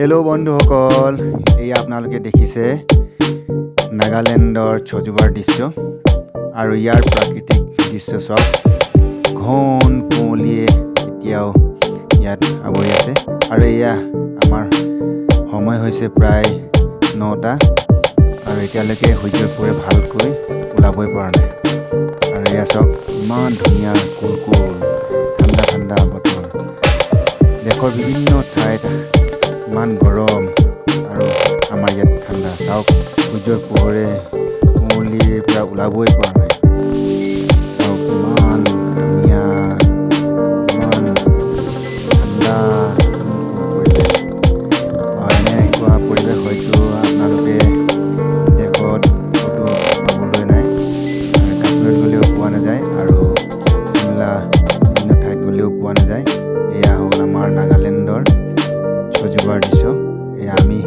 Hello' বন্ধুসকল, এই আপোনালোকে দেখিছে নাগালেণ্ডৰ ছজুবাৰ দৃশ্য আৰু ইয়াৰ প্ৰাকৃতিক দৃশ্য চাওক। ঘন কুঁৱলীয়ে এতিয়াও ইয়াত আৱৰি আছে আৰু এয়া আমাৰ সময় হৈছে প্ৰায় 9টা আৰু এতিয়ালৈকে সূৰ্যৰ পোহৰে ভালকৈ ওলাবই পৰা নাই। আৰু এয়া চাওক, ইমান ধুনীয়া কুল ঠাণ্ডা ঠাণ্ডা বতৰ। দেশৰ বিভিন্ন ঠাইত ইমান গৰম আৰু আমাৰ ইয়াত ঠাণ্ডা। চাওক, সূৰ্যৰ পোহৰে কুঁৱলীৰ পৰা ওলাবই পৰা নাই। চাওক, ইমান ধুনীয়া, ইমান ঠাণ্ডা পৰিৱেশ। এনেকুৱা পৰিৱেশ হয়তো আপোনালোকে দেশত ক'তো পাবলৈ নাই। কাশ্মীৰত গ'লেও পোৱা নাযায় আৰু চিমলা বিভিন্ন ঠাইত গ'লেও পোৱা নাযায়। এয়া হ'ল আমাৰ নাগালেণ্ডৰ ছজুবাৰ দৃশ্য। এয়া আমি